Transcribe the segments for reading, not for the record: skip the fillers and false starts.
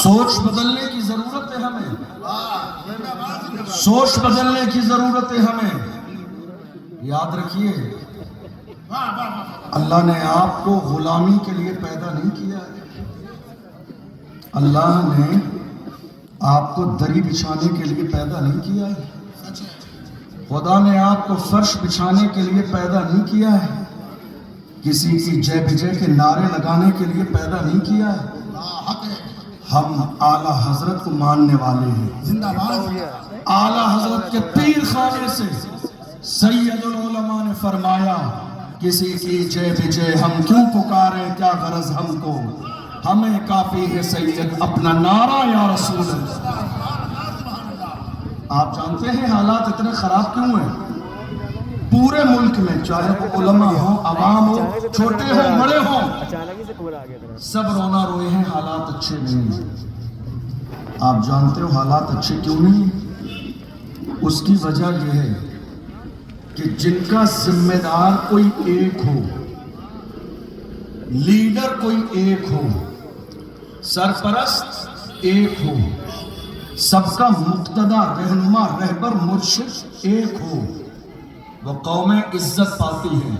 سوچ بدلنے کی ضرورت ہے ہمیں، سوچ بدلنے کی ضرورت ہے ہمیں۔ یاد رکھیے اللہ نے آپ کو غلامی کے لیے پیدا نہیں کیا ہے، اللہ نے آپ کو دری بچھانے کے لیے پیدا نہیں کیا ہے، خدا نے آپ کو فرش بچھانے کے لیے پیدا نہیں کیا ہے، کسی کی جے بجے کے نعرے لگانے کے لیے پیدا نہیں کیا ہے۔ ہم اعلیٰ حضرت کو ماننے والے ہیں۔ اعلیٰ حضرت کے پیر خانے سے سید العلماء نے فرمایا کسی کی جے بجے ہم کیوں پکاریں، کیا غرض ہم کو، ہمیں کافی ہے سید اپنا نعرہ یا رسول اللہ۔ آپ جانتے ہیں حالات اتنے خراب کیوں ہیں پورے ملک میں، چاہے وہ علماء ہوں، عوام ہو، چھوٹے ہوں، بڑے ہوں، سب رونا روئے ہیں، حالات اچھے نہیں ہیں۔ آپ جانتے ہو حالات اچھے کیوں نہیں ہیں؟ اس کی وجہ یہ ہے کہ جن کا ذمہ دار کوئی ایک ہو، لیڈر کوئی ایک ہو، سرپرست ایک ہو، سب کا مقتدی رہنما رہبر مرشد ایک ہو، وہ قومیں عزت پاتی ہیں۔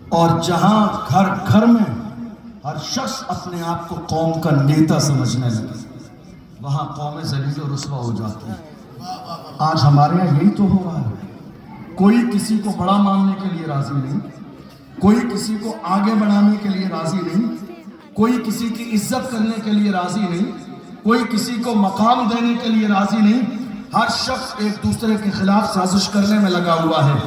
اور جہاں گھر گھر میں ہر شخص اپنے آپ کو قوم کا نیتا سمجھنے لگے، وہاں قومیں ذلیل و رسوا ہو جاتی ہیں۔ آج ہمارے یہاں یہی تو ہو رہا ہے، کوئی کسی کو بڑا ماننے کے لیے راضی نہیں، کوئی کسی کو آگے بڑھانے کے لیے راضی نہیں، کوئی کسی کی عزت کرنے کے لیے راضی نہیں، کوئی کسی کو مقام دینے کے لیے راضی نہیں، ہر شخص ایک دوسرے کے خلاف سازش کرنے میں لگا ہوا ہے۔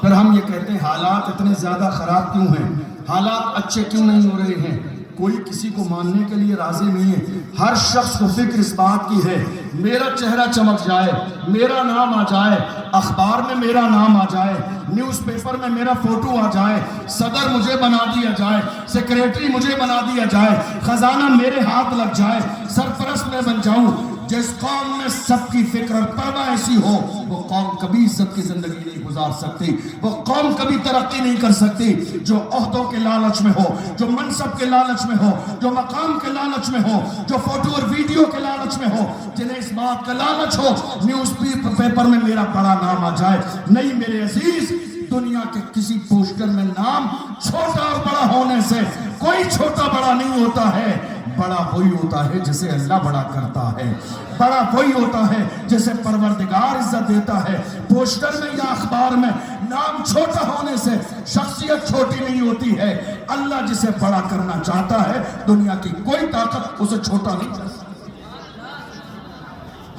پھر ہم یہ کہتے ہیں حالات اتنے زیادہ خراب کیوں ہیں، حالات اچھے کیوں نہیں ہو رہے ہیں، کوئی کسی کو ماننے کے لیے راضی نہیں ہے۔ ہر شخص کو فکر اس بات کی ہے میرا چہرہ چمک جائے، میرا نام آ جائے، اخبار میں میرا نام آ جائے، نیوز پیپر میں میرا فوٹو آ جائے، صدر مجھے بنا دیا جائے، سیکریٹری مجھے بنا دیا جائے، خزانہ میرے ہاتھ لگ جائے، سرپرست میں بن جاؤں۔ جس قوم میں سب کی فکر اور پردہ ایسی ہو، وہ قوم کبھی عزت کی زندگی نہیں گزار سکتی، وہ قوم کبھی ترقی نہیں کر سکتی۔ جو عہدوں کے لالچ میں ہو، جو منصب کے لالچ میں ہو، جو مقام کے لالچ میں ہو، جو فوٹو اور ویڈیو کے لالچ میں ہو، جنہیں اس بات کا لالچ ہو نیوز پیپر میں میرا بڑا نام آ جائے، نہیں میرے عزیز، دنیا کے کسی پوسٹر میں نام چھوٹا اور بڑا ہونے سے کوئی چھوٹا بڑا نہیں ہوتا ہے۔ بڑا وہی ہوتا ہے جسے اللہ بڑا کرتا ہے، بڑا وہی ہوتا ہے جسے پروردگار عزت دیتا ہے۔ پوسٹر میں یا اخبار میں نام چھوٹا ہونے سے شخصیت چھوٹی نہیں ہوتی ہے۔ اللہ جسے بڑا کرنا چاہتا ہے، دنیا کی کوئی طاقت اسے چھوٹا نہیں کر سکتی۔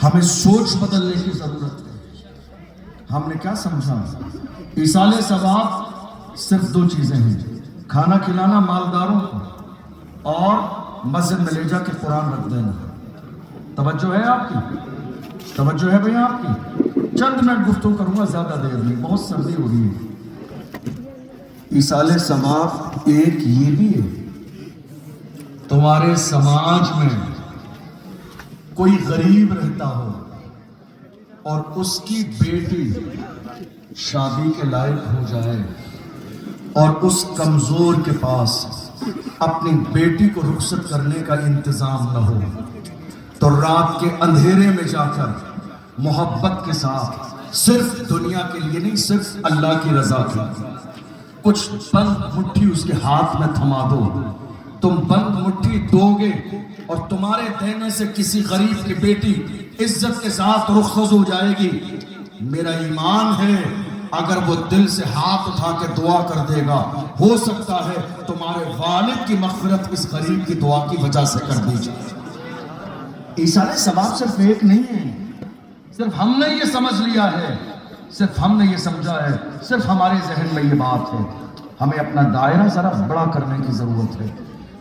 ہمیں سوچ بدلنے کی ضرورت ہے۔ ہم نے کیا سمجھا؟ ایصال ثواب صرف دو چیزیں ہیں، کھانا کھلانا مالداروں کو اور مسجد میں لے جا کے قرآن رکھ دینا۔ توجہ ہے آپ کی؟ توجہ ہے بھئی آپ کی؟ چند منٹ گفتگو کروں گا، زیادہ دیر نہیں، بہت سردی ہو رہی ہے۔ ایصال ثواب ایک یہ بھی ہے، تمہارے سماج میں کوئی غریب رہتا ہو اور اس کی بیٹی شادی کے لائق ہو جائے اور اس کمزور کے پاس اپنی بیٹی کو رخصت کرنے کا انتظام نہ ہو، تو رات کے اندھیرے میں جا کر محبت کے ساتھ صرف دنیا کے لیے نہیں، صرف اللہ کی رضا کے کچھ بند مٹھی اس کے ہاتھ میں تھما دو۔ تم بند مٹھی دو گے اور تمہارے دینے سے کسی غریب کی بیٹی عزت کے ساتھ رخصت ہو جائے گی۔ میرا ایمان ہے اگر وہ دل سے ہاتھ اٹھا کے دعا کر دے گا، ہو سکتا ہے تمہارے والد کی مغفرت اس غریب کی دعا کی وجہ سے کر دی جائے۔ ایصال ثواب صرف ایک نہیں ہے، صرف ہم نے یہ سمجھ لیا ہے، صرف ہم نے یہ سمجھا ہے، صرف ہمارے ذہن میں یہ بات ہے۔ ہمیں اپنا دائرہ ذرا بڑا کرنے کی ضرورت ہے،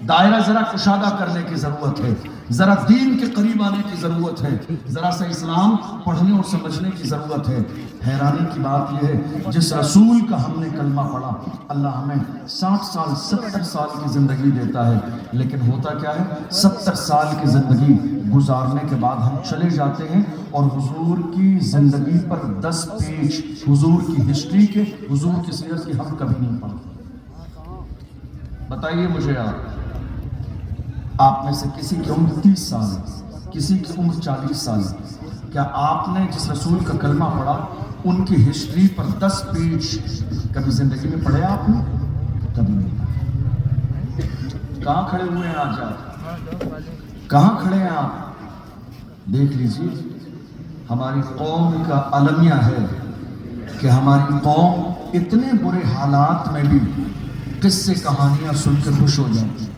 دائرہ ذرا کشادہ کرنے کی ضرورت ہے، ذرا دین کے قریب آنے کی ضرورت ہے، ذرا سا اسلام پڑھنے اور سمجھنے کی ضرورت ہے۔ حیرانی کی بات یہ ہے جس رسول کا ہم نے کلمہ پڑھا، اللہ ہمیں 60 سال 70 سال کی زندگی دیتا ہے، لیکن ہوتا کیا ہے 70 سال کی زندگی گزارنے کے بعد ہم چلے جاتے ہیں اور حضور کی زندگی پر 10 پیج حضور کی ہسٹری کے، حضور کی سیرت کی ہم کبھی نہیں پڑھتے۔ بتائیے مجھے آپ آپ میں سے کسی کی عمر 30 سال ہے، کسی کی عمر 40 سال ہے، کیا آپ نے جس رسول کا کلمہ پڑھا ان کی ہسٹری پر 10 پیج کبھی زندگی میں پڑھے آپ نے؟ کبھی نہیں۔ کہاں کھڑے ہوئے ہیں آج آپ؟ کہاں کھڑے ہیں آپ؟ دیکھ لیجیے، ہماری قوم کا المیہ ہے کہ ہماری قوم اتنے برے حالات میں بھی قصے کہانیاں سن کر خوش ہو جاتی ہیں۔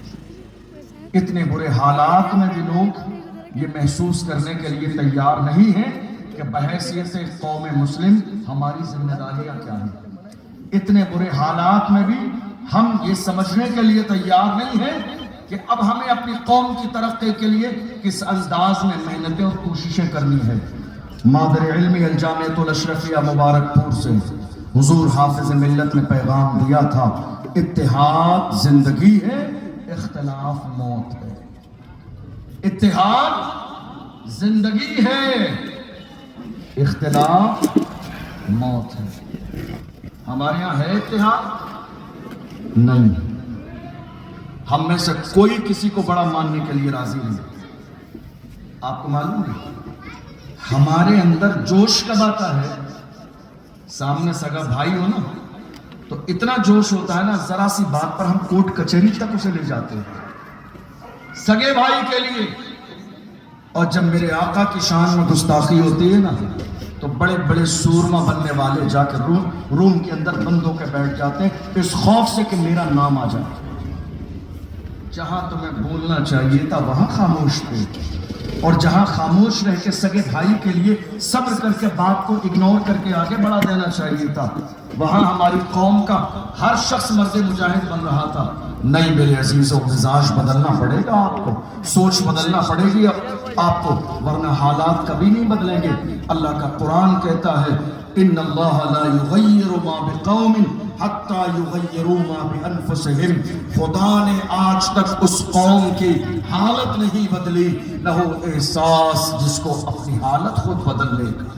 اتنے برے حالات میں بھی لوگ یہ محسوس کرنے کے لیے تیار نہیں ہیں کہ بحیثیت قوم مسلم ہماری ذمہ داریاں کیا ہیں۔ اتنے برے حالات میں بھی ہم یہ سمجھنے کے لیے تیار نہیں ہیں کہ اب ہمیں اپنی قوم کی ترقی کے لیے کس انداز میں محنتیں اور کوششیں کرنی ہے۔ مادر علمی الجامعۃ الاشرفیہ مبارک پور سے حضور حافظ ملت نے پیغام دیا تھا، اتحاد زندگی ہے، اختلاف موت ہے۔ اتحاد زندگی ہے، اختلاف موت ہے۔ ہمارے یہاں ہے اتحاد؟ نہیں۔ ہم میں سے کوئی کسی کو بڑا ماننے کے لیے راضی نہیں۔ آپ کو معلوم ہے ہمارے اندر جوش کب آتا ہے؟ سامنے سگا بھائی ہو نا تو اتنا جوش ہوتا ہے نا، ذرا سی بات پر ہم کوٹ کچہری تک اسے لے جاتے ہیں سگے بھائی کے لیے۔ اور جب میرے آقا کی شان میں گستاخی ہوتی ہے نا تو بڑے بڑے سورما بننے والے جا کے روم کے اندر بندوں کے بیٹھ جاتے ہیں اس خوف سے کہ میرا نام آ جائے۔ جہاں تمہیں بولنا چاہیے تھا وہاں خاموش تھے، اور جہاں خاموش رہ کے سگے بھائی کے لیے صبر کر کے بات کو اگنور کر کے آگے بڑھا دینا چاہیے تھا، وہاں ہماری قوم کا ہر شخص مرد مجاہد بن رہا تھا۔ نہیں میرے عزیزوں، مزاج بدلنا پڑے گا آپ کو، سوچ بدلنا پڑے گی آپ کو، ورنہ حالات کبھی نہیں بدلیں گے۔ اللہ کا قرآن کہتا ہے ان اللہ لا یغیر ما بقوم حتی یغیروا ما بانفسہم، خدا نے آج تک اس قوم کی حالت نہیں بدلی، نہ ہو احساس جس کو اپنی حالت خود بدل لے گا۔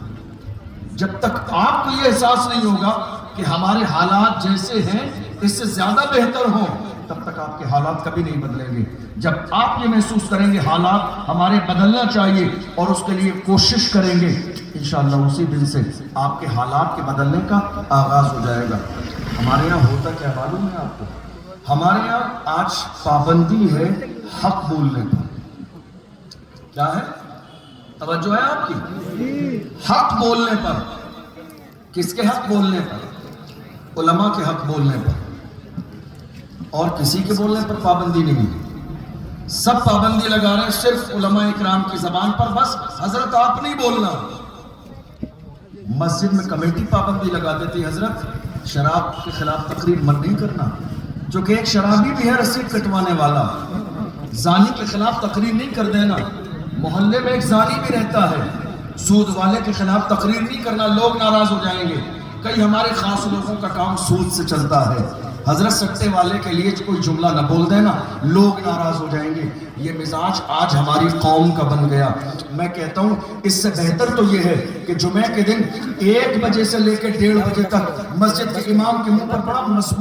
جب تک آپ کو یہ احساس نہیں ہوگا کہ ہمارے حالات جیسے ہیں اس سے زیادہ بہتر ہوں، تب تک آپ کے حالات کبھی نہیں بدلیں گے۔ جب آپ یہ محسوس کریں گے حالات ہمارے بدلنا چاہیے اور اس کے لیے کوشش کریں گے، انشاءاللہ اسی دن سے آپ کے حالات کے بدلنے کا آغاز ہو جائے گا۔ ہمارے یہاں ہوتا کیا معلوم ہے آپ کو؟ ہمارے یہاں آج پابندی ہے حق بولنے پر۔ کیا ہے؟ توجہ ہے آپ کی؟ حق بولنے پر۔ کس کے حق بولنے پر؟ علماء کے حق بولنے پر، اور کسی کے بولنے پر پابندی نہیں۔ سب پابندی لگا رہے ہیں صرف علماء اکرام کی زبان پر، بس حضرت آپ نہیں بولنا۔ مسجد میں کمیٹی پابندی لگا دیتی، حضرت شراب کے خلاف تقریر من نہیں کرنا، جو کہ ایک شرابی بھی ہے رسید کٹوانے والا، زانی کے خلاف تقریر نہیں کر دینا۔ محلے میں ایک زانی بھی رہتا ہے، سود والے کے خلاف تقریر نہیں کرنا، لوگ ناراض ہو جائیں گے۔ کئی ہمارے خاص لوگوں کا کام سود سے چلتا ہے، حضرت سٹے والے کے لیے کوئی جملہ نہ بول دینا، لوگ ناراض ہو جائیں گے۔ یہ مزاج آج ہماری قوم کا بن گیا۔ میں کہتا ہوں اس سے بہتر تو یہ ہے کہ جمعہ کے دن 1 بجے سے لے کے 1:30 بجے تک مسجد کے امام کے منہ پر بڑا مضبوط